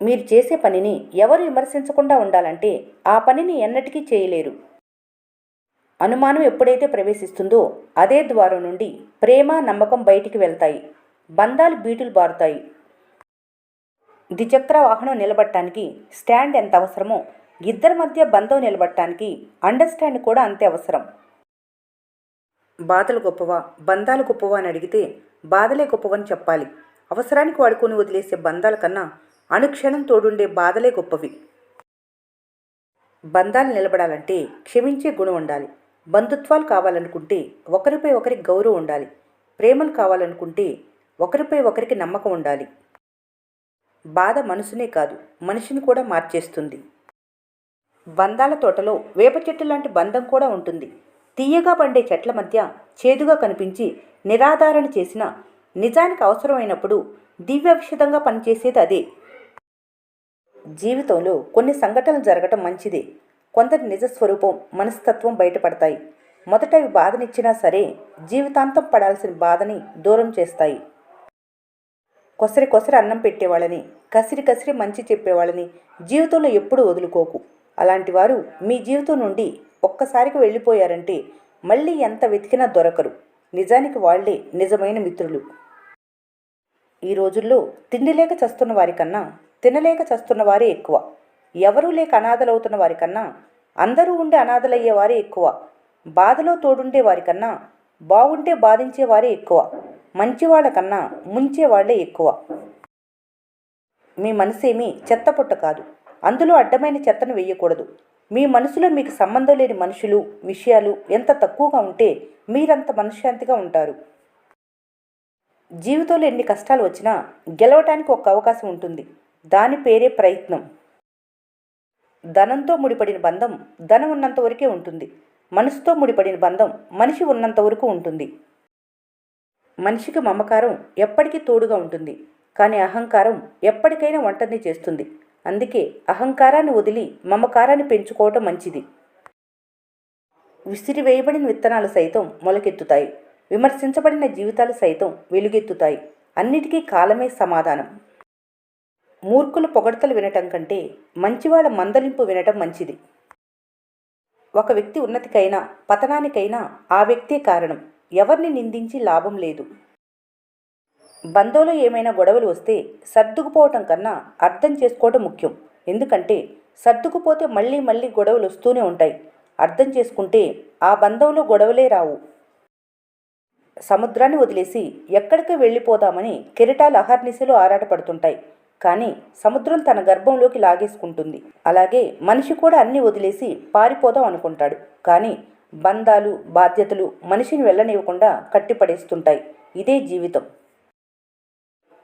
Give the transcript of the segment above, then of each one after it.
మీరు చేసే పనిని ఎవరు విమర్శించకుండా ఉండాలంటే ఆ పనిని ఎన్నటికీ చేయలేరు. అనుమానం ఎప్పుడైతే ప్రవేశిస్తుందో అదే ద్వారం నుండి ప్రేమ, నమ్మకం బయటికి వెళ్తాయి. బంధాలు బీటులు బారుతాయి. ద్విచక్ర వాహనం నిలబడటానికి స్టాండ్ ఎంత అవసరమో ఇద్దరి మధ్య బంధం నిలబడటానికి అండర్స్టాండ్ కూడా అంతే అవసరం. బాధలు గొప్పవా, బంధాలు గొప్పవా అని అడిగితే బాధలే గొప్పవని చెప్పాలి. అవసరానికి వాడుకొని వదిలేసే బంధాల కన్నా అనుక్షణం తోడుండే బాధలే గొప్పవి. బంధాలు నిలబడాలంటే క్షమించే గుణం ఉండాలి. బంధుత్వాలు కావాలనుకుంటే ఒకరిపై ఒకరికి గౌరవం ఉండాలి. ప్రేమలు కావాలనుకుంటే ఒకరిపై ఒకరికి నమ్మకం ఉండాలి. బాధ మనసునే కాదు, మనిషిని కూడా మార్చేస్తుంది. బంధాల తోటలో వేప చెట్టు లాంటి బంధం కూడా ఉంటుంది. తీయగా పండే చెట్ల మధ్య చేదుగా కనిపించి నిరాధారణ చేసిన నిజానికి అవసరమైనప్పుడు దివ్యౌషధంగా పనిచేసేది అదే. జీవితంలో కొన్ని సంఘటనలు జరగటం మంచిదే. కొందరి నిజస్వరూపం, మనస్తత్వం బయటపడతాయి. మొదట అవి బాధనిచ్చినా సరే జీవితాంతం పడాల్సిన బాధని దూరం చేస్తాయి. కొసరి కొసరి అన్నం పెట్టేవాళ్ళని, కసిరి కసిరి మంచి చెప్పేవాళ్ళని జీవితంలో ఎప్పుడూ వదులుకోకు. అలాంటి వారు మీ జీవితం నుండి ఒక్కసారికి వెళ్ళిపోయారంటే మళ్ళీ ఎంత వెతికినా దొరకరు. నిజానికి వాళ్లే నిజమైన మిత్రులు. ఈ రోజుల్లో తిండి లేక చస్తున్న వారికన్నా తినలేక చస్తున్న వారే ఎక్కువ. ఎవరూ లేక అనాథలవుతున్న వారికన్నా అందరూ ఉండి అనాథలయ్యేవారే ఎక్కువ. బాధలో తోడుండే వారికన్నా బాగుంటే బాధించేవారే ఎక్కువ. మంచివాళ్లకన్నా ముంచేవాళ్లే ఎక్కువ. మీ మనసేమీ చెత్తపుట్ట కాదు. అందులో అడ్డమైన చెత్తను వేయకూడదు. మీ మనసులో మీకు సంబంధం లేని మనుషులు, విషయాలు ఎంత తక్కువగా ఉంటే మీరంత మనశ్శాంతిగా ఉంటారు. జీవితంలో ఎన్ని కష్టాలు వచ్చినా గెలవటానికి ఒక అవకాశం ఉంటుంది. దాని పేరే ప్రయత్నం. ధనంతో ముడిపడిన బంధం ధనం ఉన్నంత వరకే ఉంటుంది. మనసుతో ముడిపడిన బంధం మనిషి ఉన్నంత వరకు ఉంటుంది. మనిషికి మమకారం ఎప్పటికీ తోడుగా ఉంటుంది. కానీ అహంకారం ఎప్పటికైనా ఒంటరిని చేస్తుంది. అందుకే అహంకారాన్ని వదిలి మమకారాన్ని పెంచుకోవటం మంచిది. విసిరివేయబడిన విత్తనాలు సైతం మొలకెత్తుతాయి. విమర్శించబడిన జీవితాలు సైతం వెలుగెత్తుతాయి. అన్నిటికీ కాలమే సమాధానం. మూర్ఖుల పొగడ్తలు వినటం కంటే మంచివాళ్ల మందలింపు వినటం మంచిది. ఒక వ్యక్తి ఉన్నతికైనా పతనానికైనా ఆ వ్యక్తే కారణం. ఎవరిని నిందించి లాభం లేదు. బంధంలో ఏమైనా గొడవలు వస్తే సర్దుకుపోవటం కన్నా అర్థం చేసుకోవటం ముఖ్యం. ఎందుకంటే సర్దుకుపోతే మళ్ళీ మళ్ళీ గొడవలు వస్తూనే ఉంటాయి. అర్థం చేసుకుంటే ఆ బంధంలో గొడవలే రావు. సముద్రాన్ని వదిలేసి ఎక్కడికి వెళ్ళిపోదామని కెరటాలు అహర్నిశలు ఆరాటపడుతుంటాయి. కానీ సముద్రం తన గర్భంలోకి లాగేసుకుంటుంది. అలాగే మనిషి కూడా అన్నీ వదిలేసి పారిపోదాం అనుకుంటాడు. కానీ బంధాలు, బాధ్యతలు మనిషిని వెళ్ళనివ్వకుండా కట్టిపడేస్తుంటాయి. ఇదే జీవితం.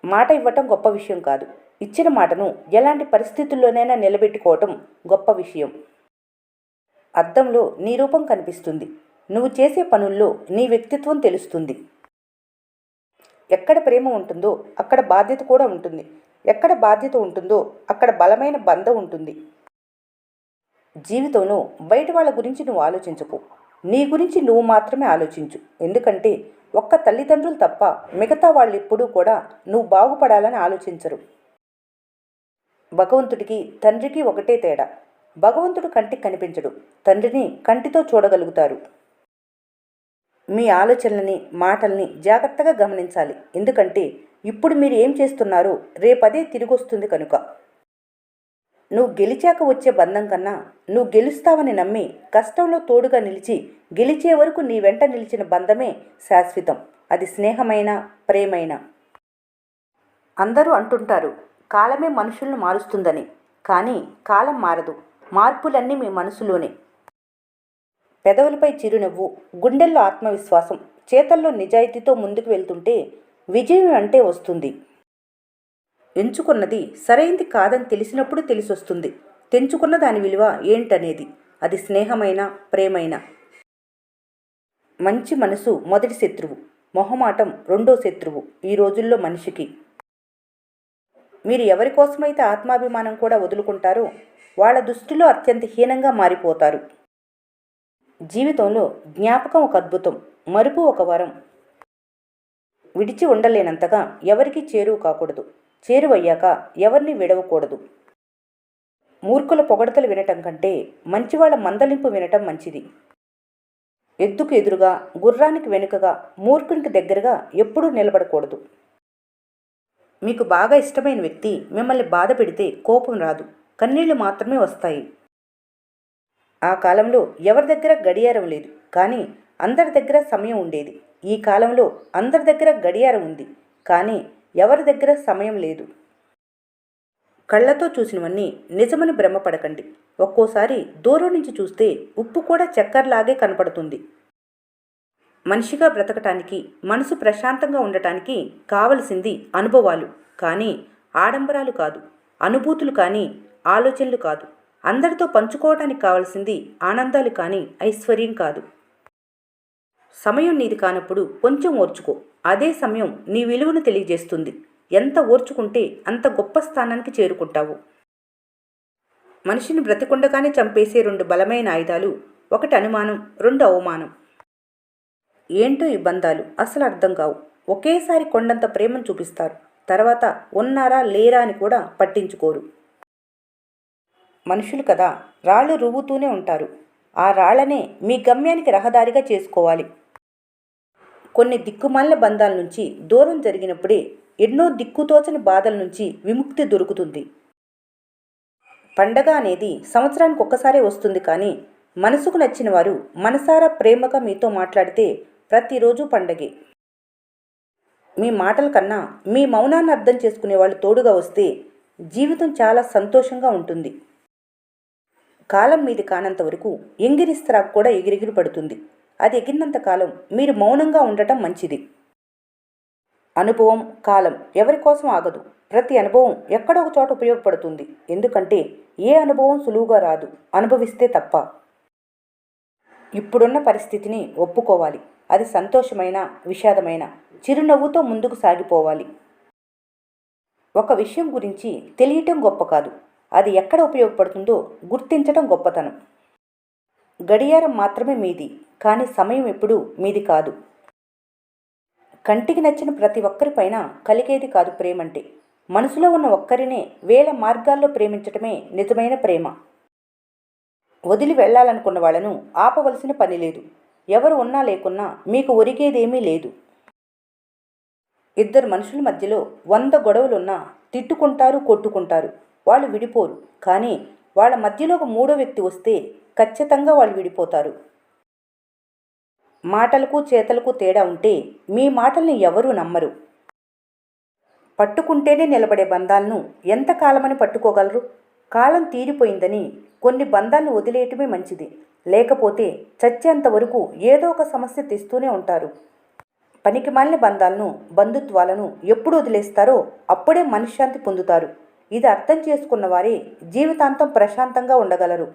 మాట ఇవ్వటం గొప్ప విషయం కాదు. ఇచ్చిన మాటను ఎలాంటి పరిస్థితుల్లోనైనా నిలబెట్టుకోవటం గొప్ప విషయం. అద్దంలో నీ రూపం కనిపిస్తుంది. నువ్వు చేసే పనుల్లో నీ వ్యక్తిత్వం తెలుస్తుంది. ఎక్కడ ప్రేమ ఉంటుందో అక్కడ బాధ్యత కూడా ఉంటుంది. ఎక్కడ బాధ్యత ఉంటుందో అక్కడ బలమైన బంధం ఉంటుంది. జీవితంలో బయట వాళ్ళ గురించి నువ్వు ఆలోచించకు. నీ గురించి నువ్వు మాత్రమే ఆలోచించు. ఎందుకంటే ఒక్క తల్లిదండ్రులు తప్ప మిగతా వాళ్ళు ఎప్పుడూ కూడా నువ్వు బాగుపడాలని ఆలోచించరు. భగవంతుడికి తండ్రికి ఒకటే తేడా. భగవంతుడు కంటికి కనిపించడు. తండ్రిని కంటితో చూడగలుగుతారు. మీ ఆలోచనలని, మాటల్ని జాగ్రత్తగా గమనించాలి. ఎందుకంటే ఇప్పుడు మీరు ఏం చేస్తున్నారో రేపదే తిరిగొస్తుంది కనుక. నువ్వు గెలిచాక వచ్చే బంధం కన్నా నువ్వు గెలుస్తావని నమ్మి కష్టంలో తోడుగా నిలిచి గెలిచే వరకు నీ వెంట నిలిచిన బంధమే శాశ్వతం. అది స్నేహమైనా ప్రేమైనా. అందరూ అంటుంటారు కాలమే మనుషులను మారుస్తుందని. కానీ కాలం మారదు. మార్పులన్నీ మీ మనసులోనే. పెదవులపై చిరునవ్వు, గుండెల్లో ఆత్మవిశ్వాసం, చేతల్లో నిజాయితీతో ముందుకు వెళ్తుంటే విజయం అంటే వస్తుంది. ఎంచుకున్నది సరైంది కాదని తెలిసినప్పుడు తెలిసొస్తుంది తెంచుకున్న దాని విలువ ఏంటనేది. అది స్నేహమైనా ప్రేమైనా. మంచి మనసు మొదటి శత్రువు, మొహమాటం రెండో శత్రువు ఈ రోజుల్లో మనిషికి. మీరు ఎవరి కోసమైతే ఆత్మాభిమానం కూడా వదులుకుంటారో వాళ్ళ దృష్టిలో అత్యంత హీనంగా మారిపోతారు. జీవితంలో జ్ఞాపకం ఒక అద్భుతం, మరుపు ఒక వరం. విడిచి ఉండలేనంతగా ఎవరికీ చేరువు కాకూడదు. చేరువయ్యాక ఎవరిని విడవకూడదు. మూర్ఖుల పొగడతలు వినటం కంటే మంచివాళ్ల మందలింపు వినటం మంచిది. ఎద్దుకు ఎదురుగా, గుర్రానికి వెనుకగా, మూర్ఖునికి దగ్గరగా ఎప్పుడూ నిలబడకూడదు. మీకు బాగా ఇష్టమైన వ్యక్తి మిమ్మల్ని బాధ పెడితే కోపం రాదు, కన్నీళ్లు మాత్రమే వస్తాయి. ఆ కాలంలో ఎవరి దగ్గర గడియారం లేదు, కానీ అందరి దగ్గర సమయం ఉండేది. ఈ కాలంలో అందరి దగ్గర గడియారం ఉంది, కానీ ఎవరి దగ్గర సమయం లేదు. కళ్ళతో చూసినవన్నీ నిజమని భ్రమపడకండి. ఒక్కోసారి దూరం నుంచి చూస్తే ఉప్పు కూడా చక్కెరలాగే కనపడుతుంది. మనిషిగా బ్రతకటానికి, మనసు ప్రశాంతంగా ఉండటానికి కావలసింది అనుభవాలు కానీ ఆడంబరాలు కాదు, అనుభూతులు కానీ ఆలోచనలు కాదు. అందరితో పంచుకోవటానికి కావలసింది ఆనందాలు కానీ ఐశ్వర్యం కాదు. సమయం నీది కానప్పుడు కొంచెం ఓర్చుకో, అదే సమయం నీ విలువను తెలియజేస్తుంది. ఎంత ఓర్చుకుంటే అంత గొప్ప స్థానానికి చేరుకుంటావు. మనిషిని బ్రతికుండగానే చంపేసే 2 బలమైన ఆయుధాలు, 1 అనుమానం, 2 అవమానం. ఏంటో ఈ బంధాలు అసలు అర్థం కావు. ఒకేసారి కొండంత ప్రేమను చూపిస్తారు, తర్వాత ఉన్నారా లేరా అని కూడా పట్టించుకోరు. మనుషులు కదా, రాళ్ళు రువ్వుతూనే ఉంటారు. ఆ రాళ్లనే మీ గమ్యానికి రహదారిగా చేసుకోవాలి. కొన్ని దిక్కుమాలిన బంధాల నుంచి దూరం జరిగినప్పుడే ఎన్నో దిక్కుతోచని బాధల నుంచి విముక్తి దొరుకుతుంది. పండగ అనేది సంవత్సరానికి ఒక్కసారే వస్తుంది, కానీ మనసుకు నచ్చిన వారు మనసారా ప్రేమగా మీతో మాట్లాడితే ప్రతిరోజు పండగే. మీ మాటల కన్నా మీ మౌనాన్ని అర్థం చేసుకునే వాళ్ళు తోడుగా వస్తే జీవితం చాలా సంతోషంగా ఉంటుంది. కాలం మీది కానంత వరకు ఎంగిరిస్త్రాకు కూడా ఎగిరెగిరి పడుతుంది. అది ఎగిరినంత కాలం మీరు మౌనంగా ఉండటం మంచిది. అనుభవం, కాలం ఎవరి కోసం ఆగదు. ప్రతి అనుభవం ఎక్కడో ఒక చోట ఉపయోగపడుతుంది. ఎందుకంటే ఏ అనుభవం సులువుగా రాదు, అనుభవిస్తే తప్ప. ఇప్పుడున్న పరిస్థితిని ఒప్పుకోవాలి. అది సంతోషమైన, విషాదమైన, చిరునవ్వుతో ముందుకు సాగిపోవాలి. ఒక విషయం గురించి తెలియటం గొప్ప కాదు, అది ఎక్కడ ఉపయోగపడుతుందో గుర్తించటం గొప్పతనం. గడియారం మాత్రమే మీది, కానీ సమయం ఎప్పుడూ మీది కాదు. కంటికి నచ్చిన ప్రతి ఒక్కరిపైన కలిగేది కాదు ప్రేమంటే. మనసులో ఉన్న ఒక్కరినే వేల మార్గాల్లో ప్రేమించటమే నిజమైన ప్రేమ. వదిలి వెళ్లాలనుకున్న వాళ్లను ఆపవలసిన పని లేదు. ఎవరు ఉన్నా లేకున్నా మీకు ఒరిగేదేమీ లేదు. 2 మనుషుల మధ్యలో 100 గొడవలున్నా తిట్టుకుంటారు, కొట్టుకుంటారు, వాళ్ళు విడిపోరు. కానీ వాళ్ళ మధ్యలో ఒక 3వ వ్యక్తి వస్తే ఖచ్చితంగా వాళ్ళు విడిపోతారు. మాటలకు చేతలకు తేడా ఉంటే మీ మాటల్ని ఎవరూ నమ్మరు. పట్టుకుంటేనే నిలబడే బంధాలను ఎంతకాలమని పట్టుకోగలరు? కాలం తీరిపోయిందని కొన్ని బంధాలను వదిలేయటమే మంచిది. లేకపోతే చచ్చేంత వరకు ఏదో ఒక సమస్య తెస్తూనే ఉంటారు. పనికిమాలిన బంధాలను, బంధుత్వాలను ఎప్పుడు వదిలేస్తారో అప్పుడే మనశ్శాంతి పొందుతారు. ఇది అర్థం చేసుకున్న వారే జీవితాంతం ప్రశాంతంగా ఉండగలరు.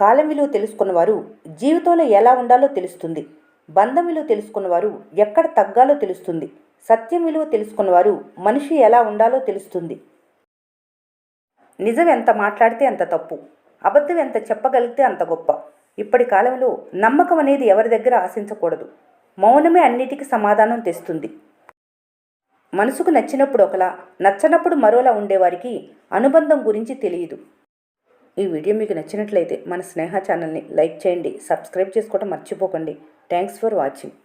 కాలం విలువ తెలుసుకున్నవారు జీవితంలో ఎలా ఉండాలో తెలుస్తుంది. బంధం విలువ తెలుసుకున్నవారు ఎక్కడ తగ్గాలో తెలుస్తుంది. సత్యం విలువ తెలుసుకున్నవారు మనిషి ఎలా ఉండాలో తెలుస్తుంది. నిజం ఎంత మాట్లాడితే అంత తప్పు, అబద్ధం ఎంత చెప్పగలిగితే అంత గొప్ప. ఇప్పటి కాలంలో నమ్మకం అనేది ఎవరి దగ్గర ఆశించకూడదు. మౌనమే అన్నిటికీ సమాధానం తెస్తుంది. మనసుకు నచ్చినప్పుడు ఒకలా, నచ్చనప్పుడు మరోలా ఉండేవారికి అనుబంధం గురించి తెలియదు. ఈ వీడియో మీకు నచ్చినట్లయితే మన స్నేహ ఛానల్ని లైక్ చేయండి, సబ్స్క్రైబ్ చేసుకోవడం మర్చిపోకండి. Thanks for watching.